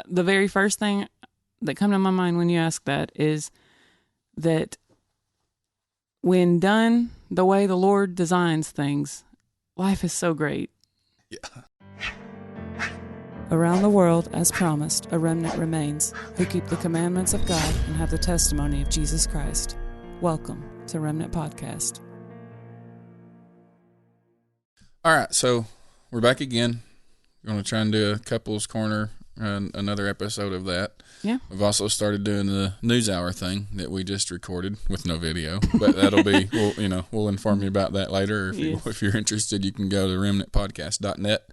the very first thing that come to my mind when you ask that is that when done the way the Lord designs things, life is so great. Yeah. Around the world, as promised, a remnant remains who keep the commandments of God and have the testimony of Jesus Christ. Welcome to Remnant Podcast. All right, so we're back again. We're going to try and do a Couples Corner, another episode of that. Yeah. We've also started doing the news hour thing that we just recorded with no video, but that'll be, we'll inform you about that later. If you're interested, you can go to remnantpodcast.net.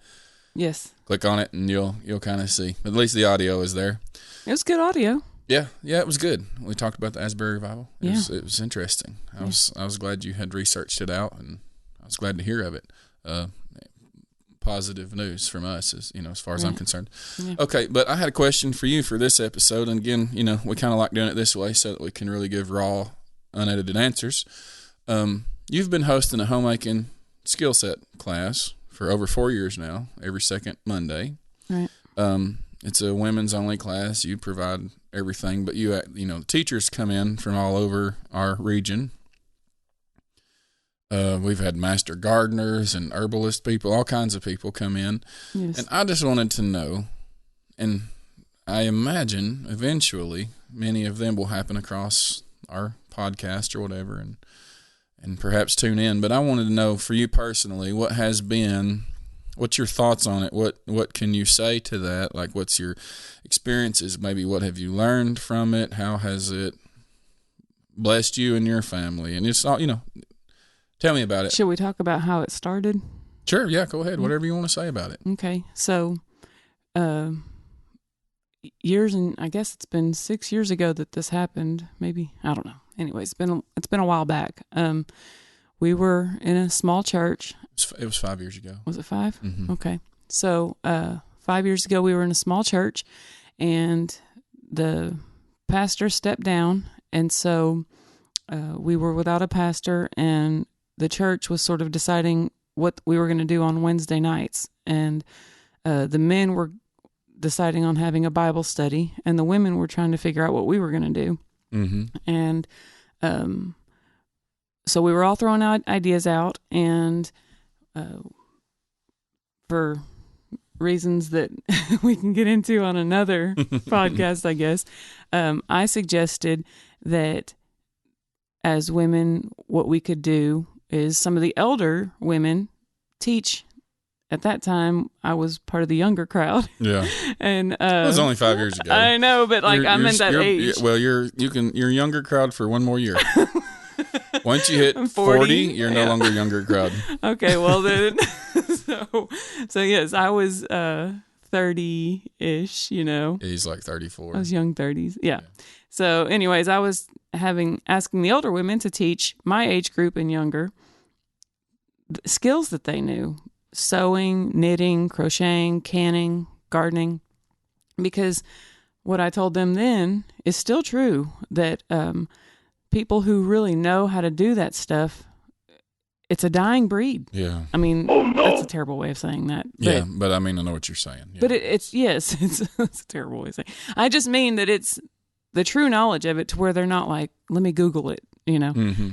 Yes. Click on it and you'll kind of see. At least the audio is there. It was good audio. Yeah, it was good. We talked about the Asbury revival. It was interesting. I was glad you had researched it out, and I was glad to hear of it. Positive news from us, as far as I'm concerned. Yeah. Okay, but I had a question for you for this episode, and again, we kind of like doing it this way so that we can really give raw, unedited answers. You've been hosting a homemaking skill set class for over 4 years now, every second Monday. Right. It's a women's only class. You provide everything, but teachers come in from all over our region. We've had master gardeners and herbalist people, all kinds of people come in. Yes. And I just wanted to know, and I imagine eventually many of them will happen across our podcast or whatever and perhaps tune in. But I wanted to know for you personally, what's your thoughts on it? What can you say to that? Like, what's your experiences? Maybe what have you learned from it? How has it blessed you and your family? And it's all, tell me about it. Should we talk about how it started? Sure, yeah, go ahead. Whatever you want to say about it. Okay, so years, and I guess it's been 6 years ago that this happened. Maybe, I don't know. Anyways, it's been a while back. We were in a small church. It was 5 years ago. Was it 5? Mm-hmm. Okay, so 5 years ago we were in a small church, and the pastor stepped down, and so we were without a pastor, and the church was sort of deciding what we were going to do on Wednesday nights. And the men were deciding on having a Bible study, and the women were trying to figure out what we were going to do. Mm-hmm. And so we were all throwing ideas out, and for reasons that we can get into on another podcast, I guess, I suggested that as women, what we could do is some of the elder women teach. At that time, I was part of the younger crowd. Yeah, and it was only 5 years ago. I know, but I'm in that age. Well, you're younger crowd for one more year. Once you hit 40, you're no longer younger crowd. Okay, well then, so yes, I was 30-ish. He's like 34. I was young 30s. Yeah. So, anyways, I was asking the older women to teach my age group and younger skills that they knew: sewing, knitting, crocheting, canning, gardening. Because what I told them then is still true, that people who really know how to do that stuff, it's a dying breed. Yeah. I mean, that's a terrible way of saying that. But I mean, I know what you're saying. Yeah. But it's a terrible way of saying. I just mean that it's the true knowledge of it, to where they're not like, let me Google it, Mm-hmm.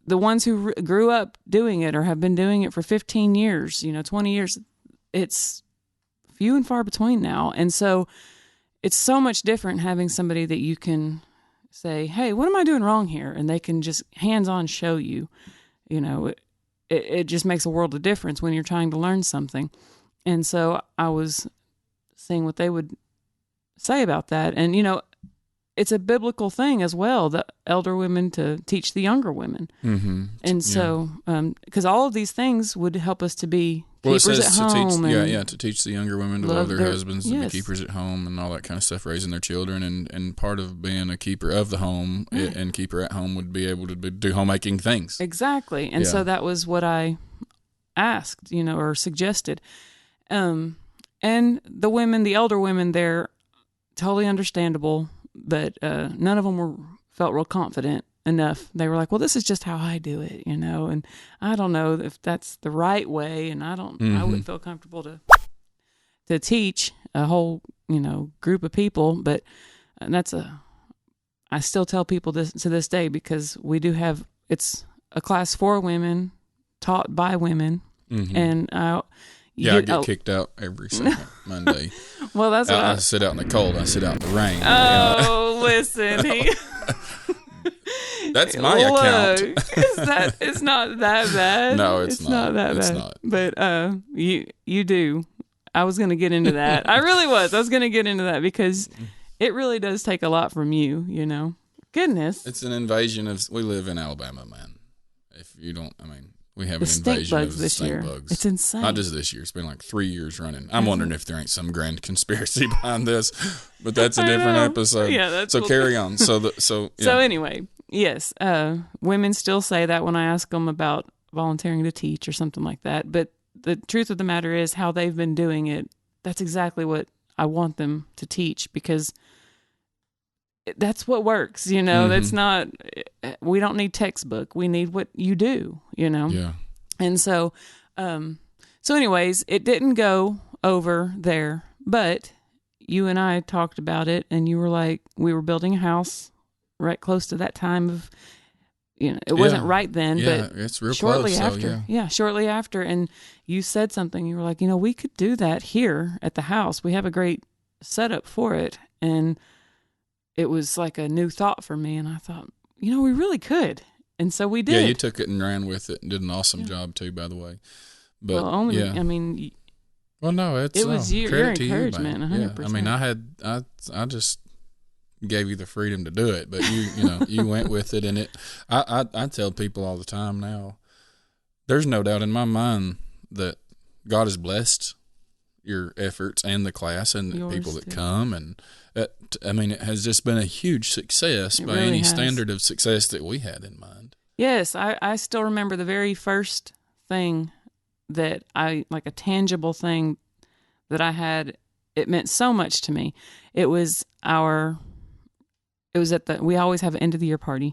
The ones who grew up doing it or have been doing it for 15 years, 20 years, it's few and far between now. And so it's so much different having somebody that you can say, hey, what am I doing wrong here? And they can just hands-on show you. It just makes a world of difference when you're trying to learn something. And so I was seeing what they would say about that. And, it's a biblical thing as well, the elder women to teach the younger women. Mm-hmm. And so, because all of these things would help us to be keepers at home. To teach the younger women to love their husbands, to be keepers at home and all that kind of stuff, raising their children. And part of being a keeper of the home and keeper at home would be able to do homemaking things. Exactly. And so that was what I asked, or suggested. And the women, the elder women, they're totally understandable. But none of them felt real confident enough. They were like, well, this is just how I do it, and I don't know if that's the right way, and I wouldn't feel comfortable to teach a whole group of people, but I still tell people this to this day, because we do have, it's a class for women, taught by women, and I get kicked out every second Monday. Well, that's what I sit out in the cold. I sit out in the rain. Oh, listen, that's my account. It's not that bad. No, it's not that it's bad. Not. But you do. I was going to get into that. I really was. I was going to get into that because it really does take a lot from you. Goodness. It's an invasion of. We live in Alabama, man. If you don't, we have the an invasion of this stink year. bugs. It's insane. Not just this year. It's been like 3 years running. I'm wondering if there ain't some grand conspiracy behind this, but that's a different episode. Yeah, that's so. Carry on. So anyway, yes, women still say that when I ask them about volunteering to teach or something like that. But the truth of the matter is, how they've been doing it, that's exactly what I want them to teach, because that's what works, That's not, we don't need textbook. We need what you do, Yeah. And so anyways, it didn't go over there, but you and I talked about it, and you were like, we were building a house right close to that time of, it wasn't right then, but it's real shortly close, after. So, Shortly after. And you said something, you were like, we could do that here at the house. We have a great setup for it. And it was like a new thought for me. And I thought, we really could. And so we did. Yeah, you took it and ran with it and did an awesome job too, by the way. But well, no, it was your encouragement, 100%. I just gave you the freedom to do it, but you went with it, and I tell people all the time now, there's no doubt in my mind that God has blessed your efforts and the class and the people that come, and it has just been a huge success by any standard of success that we had in mind. Yes, I still remember the very first thing that like a tangible thing that I had. It meant so much to me. It was we always have an end of the year party.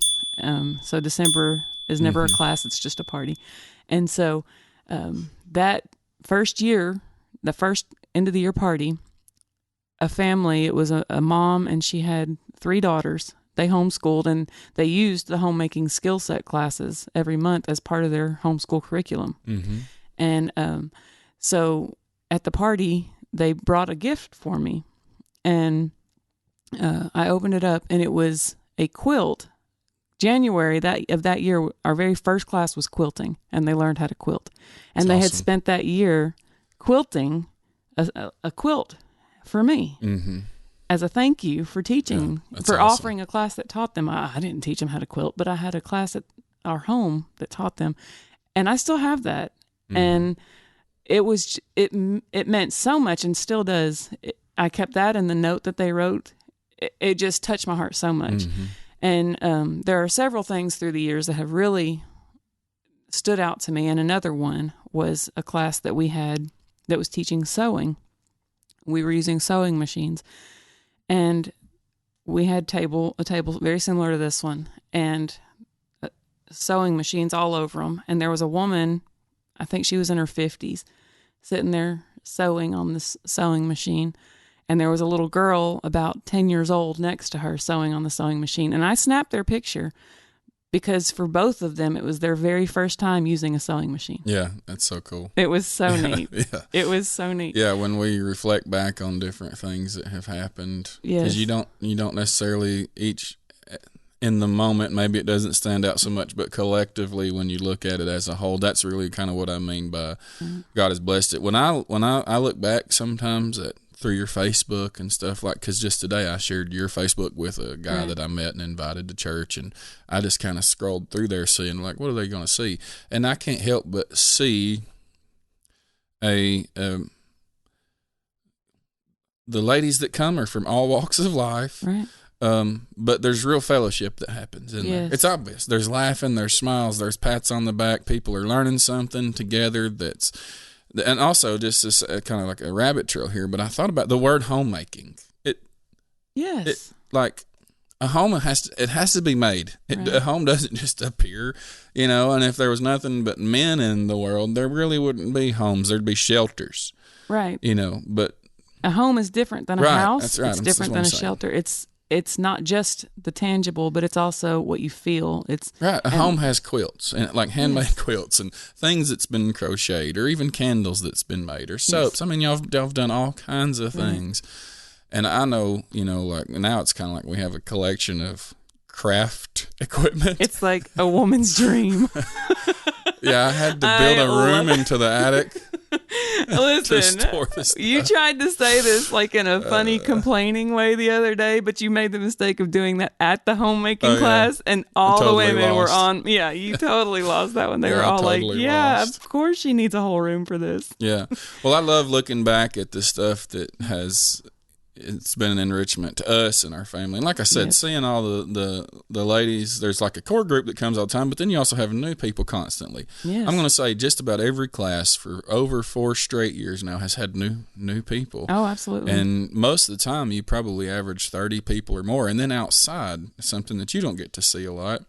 So December is never a class, it's just a party. And so that first year, the first end of the year party, a family, it was a mom, and she had 3 daughters. They homeschooled, and they used the homemaking skill set classes every month as part of their homeschool curriculum. Mm-hmm. And so at the party, they brought a gift for me, and I opened it up, and it was a quilt. January of that year, our very first class was quilting, and they learned how to quilt. And they had spent that year quilting a quilt for me as a thank you for teaching, for offering a class that taught them. I didn't teach them how to quilt, but I had a class at our home that taught them, and I still have that. And it meant so much, and still does. I kept that, and the note that they wrote, it just touched my heart so much. And there are several things through the years that have really stood out to me. And another one was a class that we had that was teaching sewing. We were using sewing machines, and we had a table very similar to this one, and sewing machines all over them. And there was a woman, I think she was in her 50s, sitting there sewing on this sewing machine. And there was a little girl about 10 years old next to her sewing on the sewing machine. And I snapped their picture because for both of them, it was their very first time using a sewing machine. Yeah, that's so cool. It was so neat. Yeah. It was so neat. Yeah, when we reflect back on different things that have happened, because you don't necessarily each in the moment, maybe it doesn't stand out so much, but collectively, when you look at it as a whole, that's really kind of what I mean by God has blessed it. When I look back sometimes through your Facebook and stuff, like, because just today I shared your Facebook with a guy that I met and invited to church, and I just kind of scrolled through there seeing, like, what are they going to see? And I can't help but see the ladies that come are from all walks of life. Right. But there's real fellowship that happens in there. It's obvious. There's laughing, there's smiles, there's pats on the back. People are learning something together and also just this kind of like a rabbit trail here, but I thought about the word homemaking. Like a home has to be made. A home doesn't just appear, and if there was nothing but men in the world, there really wouldn't be homes. There'd be shelters. Right. But a home is different than a Right, house. that's right. It's That's different what I'm than a saying. shelter. It's not just the tangible, but it's also what you feel. It's right. A home has quilts and like handmade quilts and things that's been crocheted, or even candles that's been made, or soaps. I mean, y'all have done all kinds of things. And I know, like now it's kind of like we have a collection of craft equipment. It's like a woman's dream. Yeah, I had to build a room into the attic. Listen, you tried to say this like in a funny, complaining way the other day, but you made the mistake of doing that at the homemaking class, and all totally the women lost. were on. Yeah, you totally lost that one. They were all totally like, "Yeah, lost. of course she needs a whole room for this." Yeah. Well, I love looking back at the stuff that it's been an enrichment to us and our family. And like I said, seeing all the ladies, there's like a core group that comes all the time, but then you also have new people constantly. Yes. I'm going to say just about every class for over 4 straight years now has had new people. Oh, absolutely. And most of the time you probably average 30 people or more. And then outside, something that you don't get to see a lot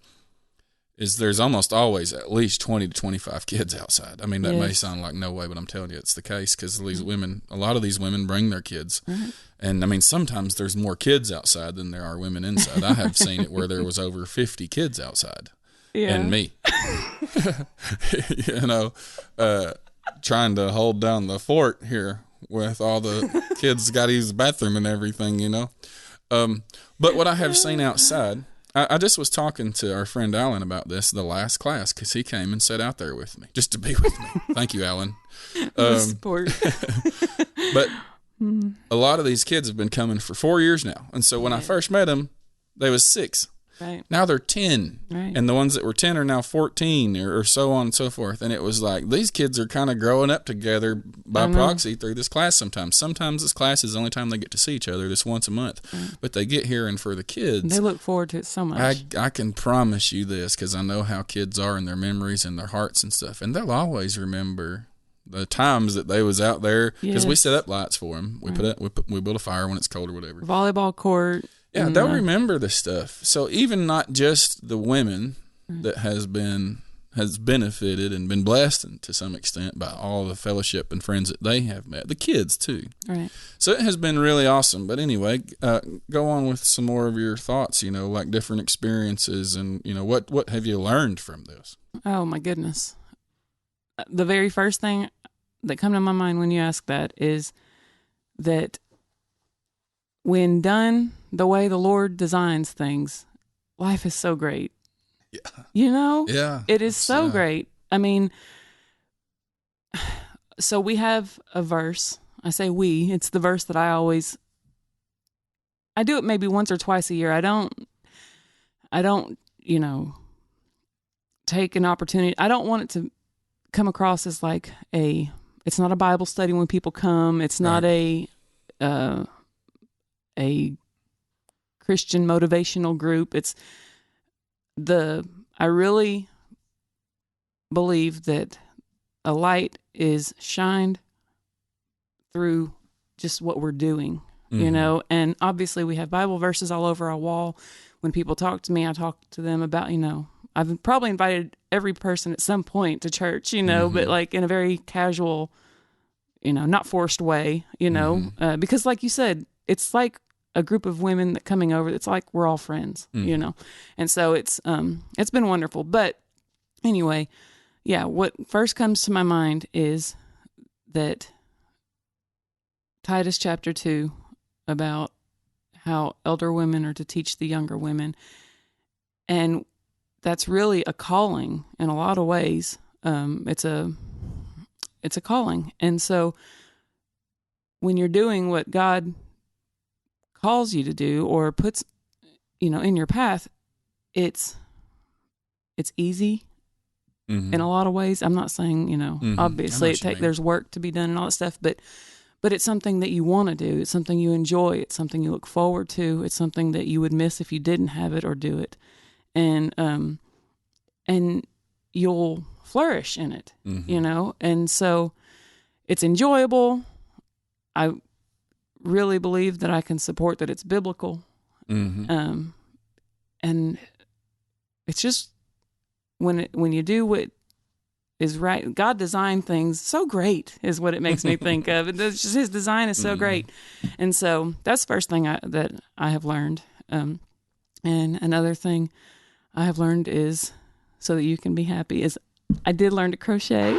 is there's almost always at least 20 to 25 kids outside. I mean, that may sound like no way, but I'm telling you it's the case, because a lot of these women bring their kids. And I mean, sometimes there's more kids outside than there are women inside. I have seen it where there was over 50 kids outside and me, trying to hold down the fort here with all the kids got to use the bathroom and everything, But what I have seen outside, I just was talking to our friend Alan about this the last class, because he came and sat out there with me just to be with me. Thank you, Alan. Support. But a lot of these kids have been coming for 4 years now, and so when I first met them, they was 6. Right. Now they're 10, right. And the ones that were 10 are now 14, or so on and so forth. And it was like these kids are kind of growing up together by proxy through this class. Sometimes this class is the only time they get to see each other, this once a month. But they get here, and for the kids, they look forward to it so much. I can promise you this, because I know how kids are and their memories and their hearts and stuff, and they'll always remember the times that they was out there, because we set up lights for them. We build a fire when it's cold or whatever. Volleyball court. Yeah, they'll remember the stuff. So even not just the women that has benefited and been blessed to some extent by all the fellowship and friends that they have met, the kids too. Right. So it has been really awesome. But anyway, go on with some more of your thoughts, like different experiences, and what have you learned from this? Oh my goodness. The very first thing that come to my mind when you ask that is that when done the way the Lord designs things, life is so great. Yeah. Yeah. It is so great. I mean, so we have a verse. I say it's the verse that I do it maybe once or twice a year. I don't, take an opportunity. I don't want it to come across as like it's not a Bible study when people come. It's not a Christian motivational group. I really believe that a light is shined through just what we're doing, and obviously we have Bible verses all over our wall. When people talk to me, I talk to them about, I've probably invited every person at some point to church, but like in a very casual, not forced way, because like you said, it's like a group of women that coming over. It's like we're all friends, and so it's been wonderful. But anyway, what first comes to my mind is that Titus chapter 2 about how elder women are to teach the younger women, and that's really a calling in a lot of ways. It's a calling, and so when you're doing what God calls you to do or puts in your path, it's easy in a lot of ways. I'm not saying obviously there's work to be done and all that stuff, but it's something that you want to do. It's something you enjoy. It's something you look forward to. It's something that you would miss if you didn't have it or do it, and you'll flourish in it, and so it's enjoyable. I really believe that I can support that it's biblical. And it's just when you do what is right. God designed things so great is what it makes me think of. It's just his design is so great. And so that's the first thing that I have learned. And another thing I have learned is so that you can be happy is I did learn to crochet.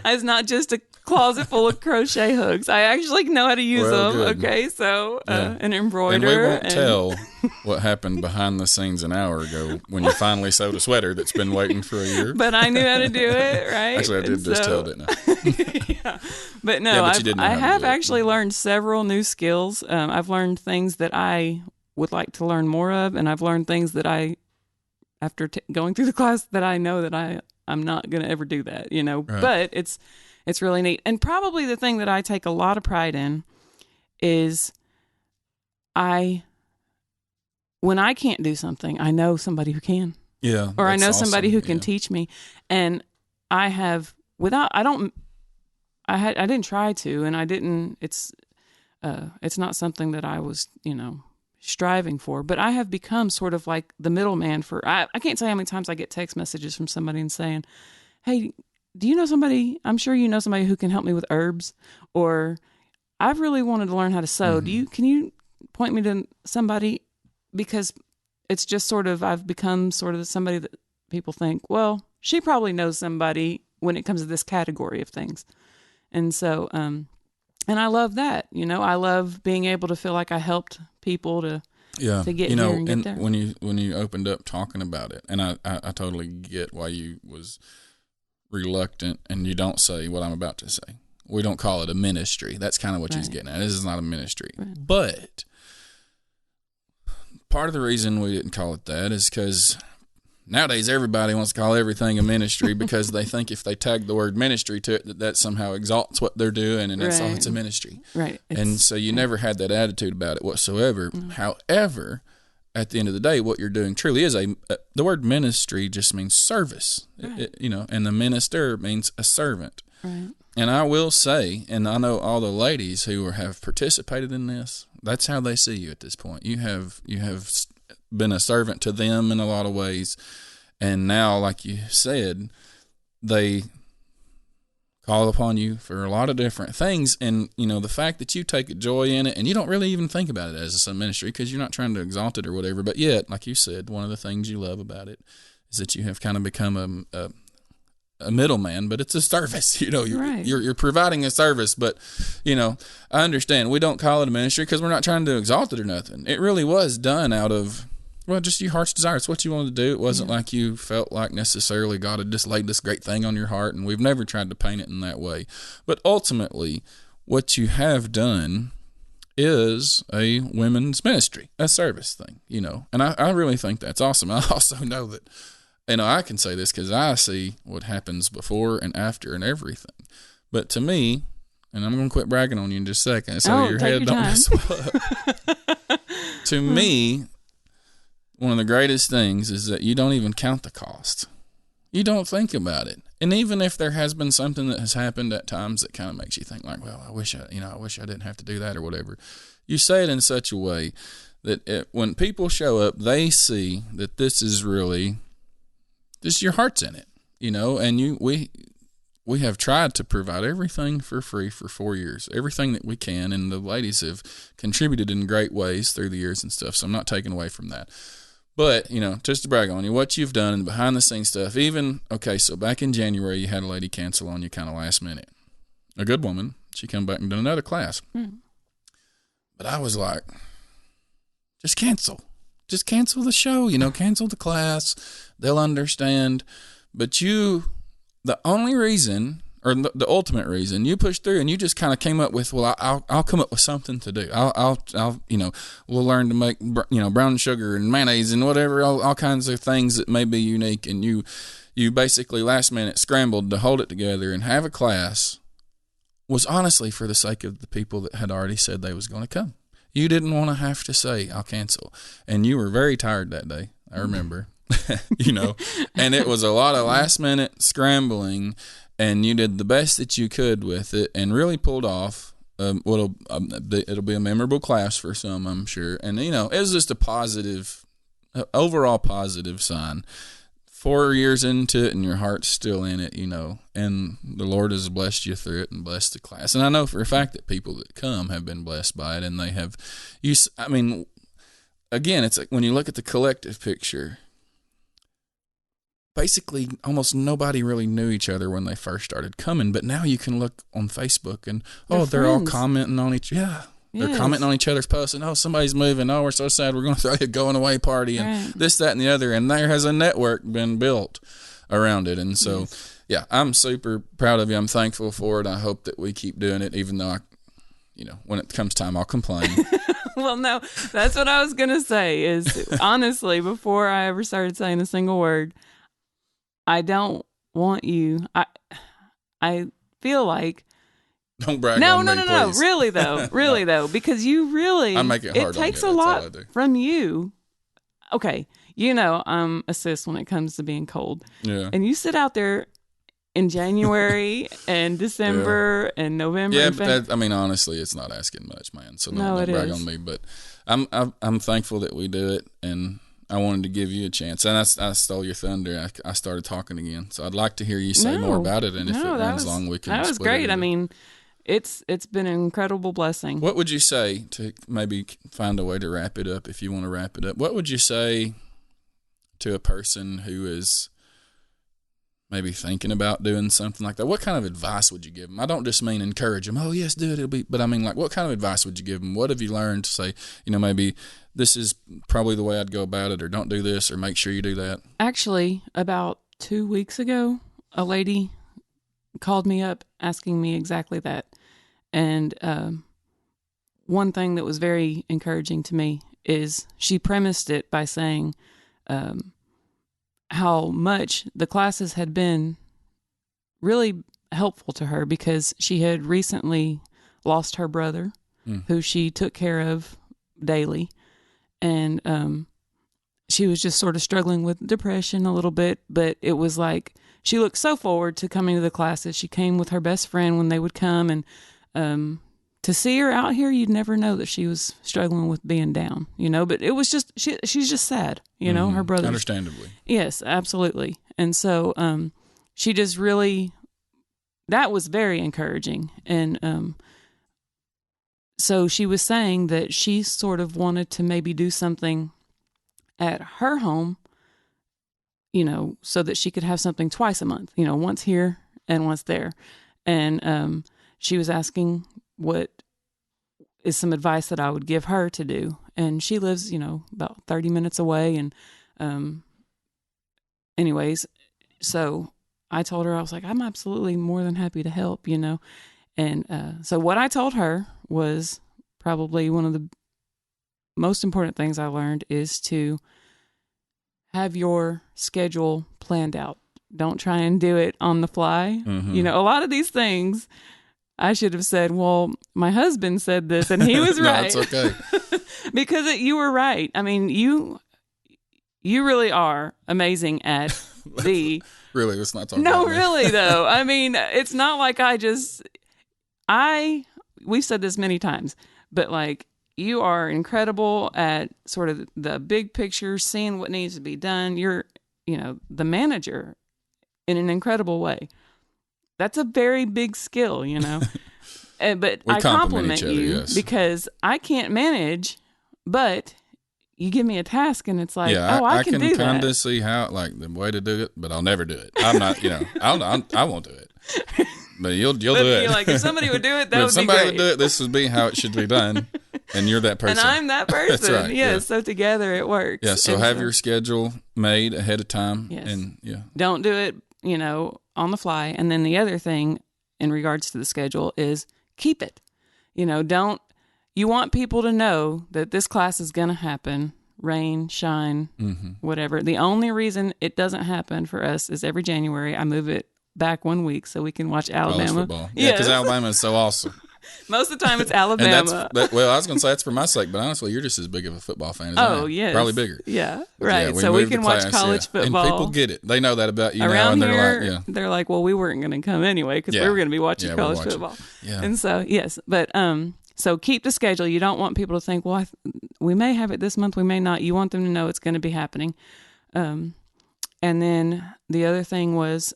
It's not just a closet full of crochet hooks. I actually know how to use them. Good. Okay, so and embroider. And we won't tell what happened behind the scenes an hour ago when you finally sewed a sweater that's been waiting for a year. But I knew how to do it, right? Actually, I did just tell, didn't I? Yeah. But no, I have actually learned several new skills. I've learned things that I would like to learn more of, and I've learned things that after going through the class, that I know that I'm not going to ever do that, Right. But it's really neat. And probably the thing that I take a lot of pride in is when I can't do something, I know somebody who can. Yeah. Or I know somebody who can teach me. And I have, I didn't try to, and I didn't, it's not something that I was, striving for, but I have become sort of like the middleman I can't say how many times I get text messages from somebody and saying, hey, do you know somebody, I'm sure you know somebody who can help me with herbs, or I've really wanted to learn how to sew. Can you point me to somebody? Because it's just sort of, I've become sort of somebody that people think, well, she probably knows somebody when it comes to this category of things. And so, and I love that, I love being able to feel like I helped people to get here and get there. When you opened up talking about it, and I totally get why you was reluctant, and you don't say what I'm about to say. We don't call it a ministry. That's kind of what she's getting at. This is not a ministry. Right. But part of the reason we didn't call it that is because nowadays everybody wants to call everything a ministry because they think if they tag the word ministry to it, that somehow exalts what they're doing, and it's, it's a ministry. Right. And so you never had that attitude about it whatsoever. Mm-hmm. However, at the end of the day, what you're doing truly is the word ministry just means service, right. And the minister means a servant. Right. And I will say, and I know all the ladies who have participated in this, that's how they see you at this point. You have been a servant to them in a lot of ways, and now, like you said, they call upon you for a lot of different things. And the fact that you take a joy in it, and you don't really even think about it as a ministry because you're not trying to exalt it or whatever, but yet, like you said, one of the things you love about it is that you have kind of become a middleman, but it's a service. You're providing a service, but I understand we don't call it a ministry because we're not trying to exalt it or nothing. It really was done out of just your heart's desire. It's what you wanted to do. It wasn't like you felt like necessarily God had just laid this great thing on your heart, and we've never tried to paint it in that way. But ultimately, what you have done is a women's ministry, a service thing, and I really think that's awesome. I also know that, I can say this because I see what happens before and after and everything. But to me, and I'm going to quit bragging on you in just a second so your head don't mess up. To me, one of the greatest things is that you don't even count the cost. You don't think about it. And even if there has been something that has happened at times that kind of makes you think like, well, I wish I didn't have to do that or whatever. You say it in such a way that when people show up, they see that this is really just your heart's in it, and we have tried to provide everything for free for 4 years, everything that we can, and the ladies have contributed in great ways through the years and stuff, so I'm not taking away from that. But, just to brag on you, what you've done and the behind-the-scenes stuff, so back in January, you had a lady cancel on you kind of last minute. A good woman. She come back and done another class. Mm. But I was like, just cancel. Just cancel the show, cancel the class. They'll understand. But the only reason, or the ultimate reason, you pushed through and you just kind of came up with, well, I'll come up with something to do. I'll we'll learn to make, brown sugar and mayonnaise and whatever, all kinds of things that may be unique. And you basically last minute scrambled to hold it together and have a class was honestly for the sake of the people that had already said they was going to come. You didn't want to have to say, I'll cancel. And you were very tired that day. I remember, and it was a lot of last minute scrambling, and you did the best that you could with it and really pulled off it'll be a memorable class for some, I'm sure. And, it was just a positive, overall positive sign 4 years into it and your heart's still in it, and the Lord has blessed you through it and blessed the class. And I know for a fact that people that come have been blessed by it, and they have again, it's like when you look at the collective picture, basically almost nobody really knew each other when they first started coming, but now you can look on Facebook and they're all commenting on each they're commenting on each other's posts, and somebody's moving, we're so sad, we're going to throw you a going away party, and this, that, and the other, and there has a network been built around it. And so I'm super proud of you. I'm thankful for it. I hope that we keep doing it, even though when it comes time, I'll complain. Well, no, that's what I was going to say is, honestly, before I ever started saying a single word, I don't want you, I feel like, don't brag on me, please. Really though, because you really, I make it hard. It takes on you. a lot from you. Okay, I'm a sis when it comes to being cold. Yeah, and you sit out there in January and December and November. Yeah, but honestly, it's not asking much, man. So don't brag on me. But I'm thankful that we do it, and I wanted to give you a chance. And I stole your thunder. I started talking again, so I'd like to hear you say more about it. And if it runs long, we can. That was great. It's been an incredible blessing. What would you say to maybe find a way to wrap it up? If you want to wrap it up, what would you say to a person who is maybe thinking about doing something like that? What kind of advice would you give them? I don't just mean encourage them. Oh, yes, do it. But I mean, what kind of advice would you give them? What have you learned to say, maybe this is probably the way I'd go about it, or don't do this, or make sure you do that? Actually, about 2 weeks ago, a lady called me up asking me exactly that. And one thing that was very encouraging to me is she premised it by saying how much the classes had been really helpful to her, because she had recently lost her brother, who she took care of daily. And she was just sort of struggling with depression a little bit, but it was like she looked so forward to coming to the classes. She came with her best friend when they would come, and to see her out here, you'd never know that she was struggling with being down, but it was just, she's just sad, her brother. Understandably. Yes, absolutely. And so she just really, that was very encouraging. And so she was saying that she sort of wanted to maybe do something at her home, so that she could have something twice a month, once here and once there. And she was asking what is some advice that I would give her to do. And she lives, about 30 minutes away. And anyways, so I told her, I was like, I'm absolutely more than happy to help, And so what I told her was probably one of the most important things I learned is to have your schedule planned out. Don't try and do it on the fly. Mm-hmm. A lot of these things I should have said, well, my husband said this and he was right. No, it's okay. Because you were right. I mean, you really are amazing at the... Really, let's not talk about No, really, though. I mean, it's not like we've said this many times, but like, you are incredible at sort of the big picture, seeing what needs to be done. You're, the manager in an incredible way. That's a very big skill, But I compliment you because I can't manage, but you give me a task and it's like, I can do that. I can kind of see how, like, the way to do it, but I'll never do it. I'm not, I won't do it. But you'll do it. Like, if somebody would do it, that would be great. If somebody would do it, this would be how it should be done. And you're that person. And I'm that person. That's right. Yeah, so together it works. Yeah, so have your schedule made ahead of time. Yes. And don't do it, on the fly. And then the other thing in regards to the schedule is keep it. You want people to know that this class is going to happen, rain, shine, whatever. The only reason it doesn't happen for us is every January I move it back 1 week so we can watch Alabama. Football. Yeah, because Alabama is so awesome. Most of the time it's Alabama. And well, I was going to say that's for my sake, but honestly, you're just as big of a football fan as I am. Oh, yes. Probably bigger. Yeah, right. Yeah, so we can watch college football. And people get it. They know that about you Around now. And here, they're like, well, we weren't going to come anyway because we were going to be watching college football. Yeah. And so, yes. But so keep the schedule. You don't want people to think, well, we may have it this month, we may not. You want them to know it's going to be happening. And then the other thing was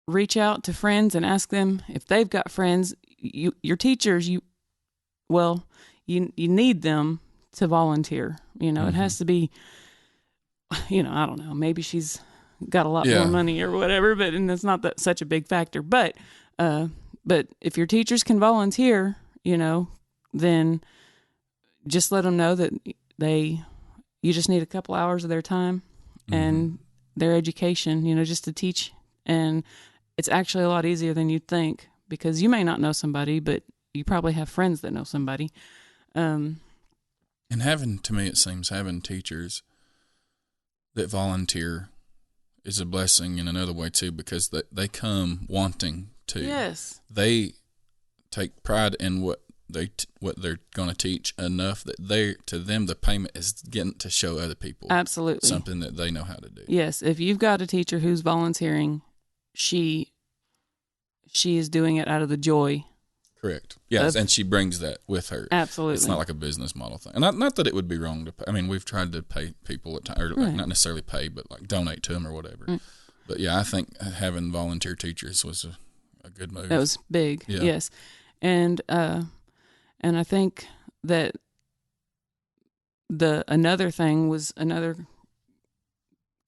reach out to friends and ask them if they've got friends. Your teachers, you need them to volunteer. You know, it has to be, I don't know, maybe she's got a lot more money or whatever, and it's not such a big factor. But if your teachers can volunteer, then just let them know that you just need a couple hours of their time and their education, just to teach. And it's actually a lot easier than you'd think, because you may not know somebody, but you probably have friends that know somebody. And to me, it seems having teachers that volunteer is a blessing in another way too, because they come wanting to. Yes. They take pride in what they're going to teach enough that to them the payment is getting to show other people absolutely something that they know how to do. Yes, if you've got a teacher who's volunteering, she is doing it out of the joy. Correct. Yes, and she brings that with her. Absolutely. It's not like a business model thing. And not that it would be wrong to pay. I mean, we've tried to pay people at times, or right. not necessarily pay, but like donate to them or whatever. Right. But yeah, I think having volunteer teachers was a good move. That was big. Yeah. Yes. And I think that another thing was another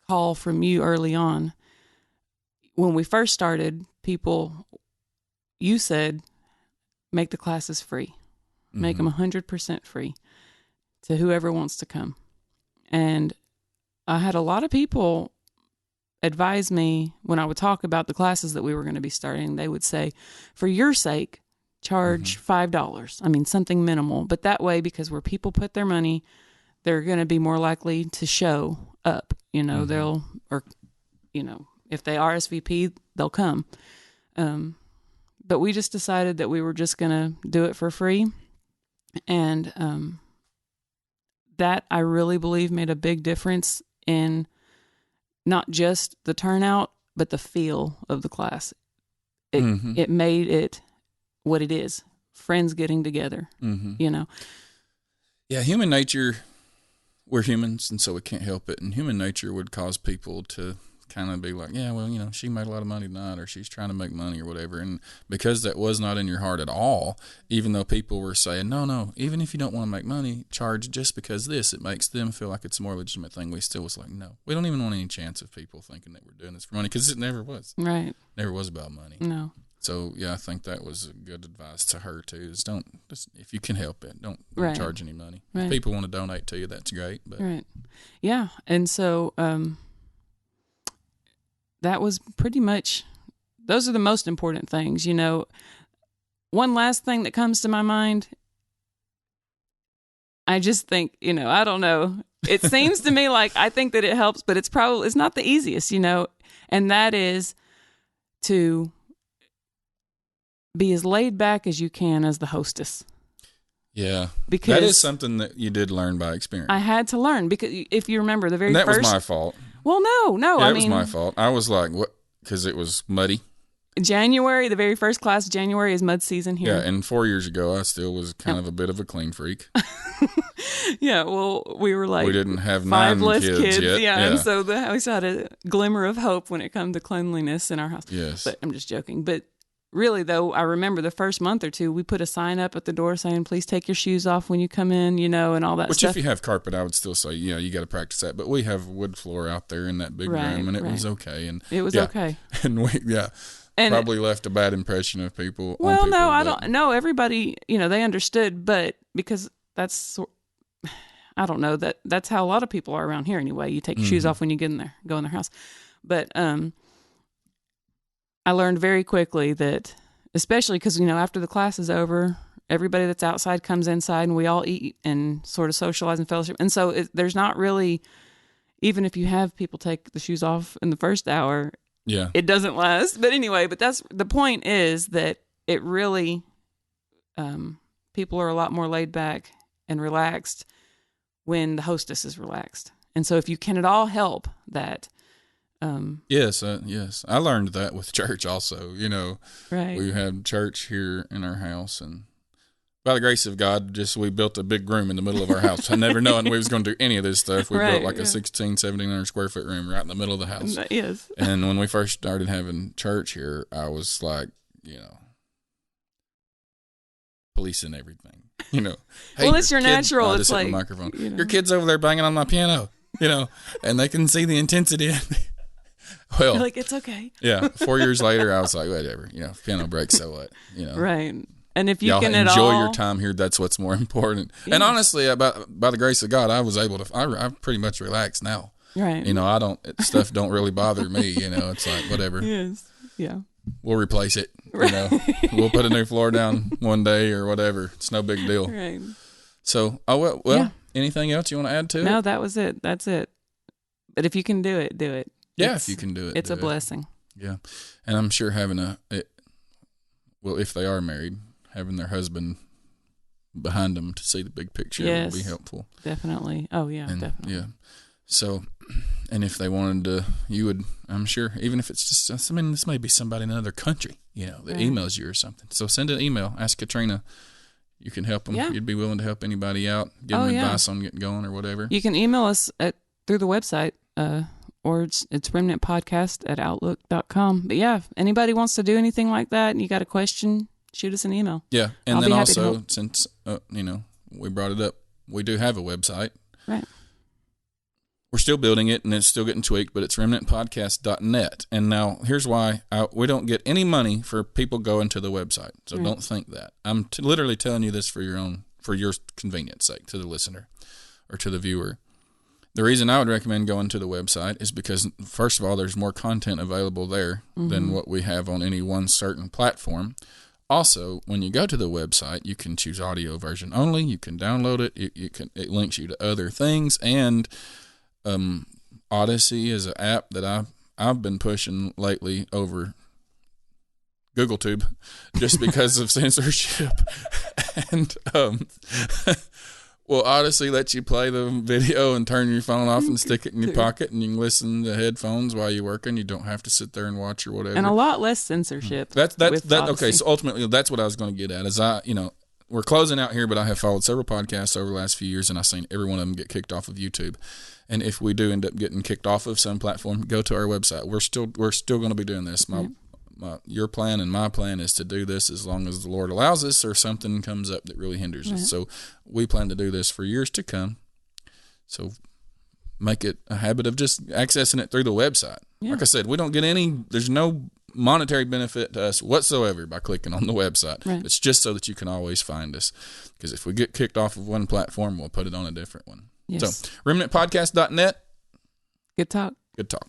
call from you early on. When we first started, you said, make the classes free. Make them 100% free to whoever wants to come. And I had a lot of people advise me when I would talk about the classes that we were going to be starting. They would say, for your sake, charge $5. I mean, something minimal. But that way, because where people put their money, they're going to be more likely to show up. If they RSVP, they'll come. But we just decided that we were just going to do it for free. And that, I really believe, made a big difference in not just the turnout, but the feel of the class. It made it what it is. Friends getting together, Yeah, human nature, we're humans, and so we can't help it. And human nature would cause people to kind of be like, yeah, well, she made a lot of money tonight, or she's trying to make money or whatever. And because that was not in your heart at all, even though people were saying, no, even if you don't want to make money, charge just because it makes them feel like it's a more legitimate thing. We still was like, no, we don't even want any chance of people thinking that we're doing this for money, because it never was. Right. Never was about money. No. So, yeah, I think that was a good advice to her, too, is if you can help it, don't charge any money. Right. If people want to donate to you, that's great. But. Right. Yeah. And so that was pretty much, those are the most important things. One last thing that comes to my mind, I just think, I don't know. It seems to me like I think that it helps, but it's not the easiest, and that is to be as laid back as you can as the hostess. Yeah, because that is something that you did learn by experience. I had to learn, because if you remember the very first... That was my fault. Well, no. Yeah, it was my fault. I was like, what? Because it was muddy. January, the very first class, January is mud season here. Yeah, and 4 years ago, I still was kind of a bit of a clean freak. Yeah, well, we were like... We didn't have 5 9 less kids yet. Yeah, and so the house had a glimmer of hope when it come to cleanliness in our house. Yes. But I'm just joking. But really, though, I remember the first month or two, we put a sign up at the door saying, please take your shoes off when you come in, and all that stuff. Which, if you have carpet, I would still say, you got to practice that. But we have wood floor out there in that big room, and it was okay. And it was okay. And and probably left a bad impression of people. Well, no, I don't know. Everybody, they understood, but because I don't know, that's how a lot of people are around here anyway. You take your shoes off when you go in their house. But I learned very quickly that, especially because, after the class is over, everybody that's outside comes inside and we all eat and sort of socialize and fellowship. And so there's not really, even if you have people take the shoes off in the first hour, it doesn't last. But anyway, that's the point, is that it really, people are a lot more laid back and relaxed when the hostess is relaxed. And so if you can at all help that. Yes. I learned that with church also. Right. We had church here in our house, and by the grace of God, we built a big room in the middle of our house. I never knowing we was going to do any of this stuff. We built like a 1700 square foot room right in the middle of the house. Yes. And when we first started having church here, I was like, policing everything. Hey, well, it's your natural. I it's just like hit my microphone. Your kid's over there banging on my piano, and they can see the intensity. Well, you're like, it's okay. Yeah. 4 years later, I was like, whatever. If piano breaks, so what? Right. And if you y'all can enjoy your time here, that's what's more important. Yes. And honestly, by the grace of God, I was able to. I'm pretty much relaxed now. Right. I don't stuff don't really bother me. It's like whatever. Yes. Yeah. We'll replace it. We'll put a new floor down one day or whatever. It's no big deal. Right. So, anything else you want to add to it? No, that was it. That's it. But if you can do it, do it. Yeah, if you can do it, it's a blessing. Yeah, and I'm sure having if they are married, having their husband behind them to see the big picture would be helpful. Definitely. Oh yeah, definitely. Yeah. So, and if they wanted to, you would, I'm sure, even if it's just, this may be somebody in another country, that emails you or something. So send an email, ask Katrina. You can help them. Yeah. You'd be willing to help anybody out, give them advice on getting going or whatever. You can email us through the website, or it's remnantpodcast@outlook.com. But yeah, if anybody wants to do anything like that and you got a question, shoot us an email. Yeah. And then also, since, we brought it up, we do have a website. Right. We're still building it, and it's still getting tweaked, but it's remnantpodcast.net. And now here's why we don't get any money for people going to the website. So don't think that. I'm literally telling you this for your convenience sake, to the listener or to the viewer. The reason I would recommend going to the website is because, first of all, there's more content available there than what we have on any one certain platform. Also, when you go to the website, you can choose audio version only. You can download it. It links you to other things, and Odyssey is an app that I've been pushing lately over GoogleTube just because of censorship. And Odyssey lets you play the video and turn your phone off and stick it in your pocket, and you can listen to headphones while you're working. You don't have to sit there and watch or whatever. And a lot less censorship. That's okay. So ultimately, that's what I was going to get at. Is we're closing out here, but I have followed several podcasts over the last few years, and I've seen every one of them get kicked off of YouTube. And if we do end up getting kicked off of some platform, go to our website. We're still going to be doing this. Your plan and my plan is to do this as long as the Lord allows us, or something comes up that really hinders us. So we plan to do this for years to come. So make it a habit of just accessing it through the website. Yeah. Like I said, we don't get there's no monetary benefit to us whatsoever by clicking on the website. Right. It's just so that you can always find us. Because if we get kicked off of one platform, we'll put it on a different one. Yes. So remnantpodcast.net. Good talk. Good talk.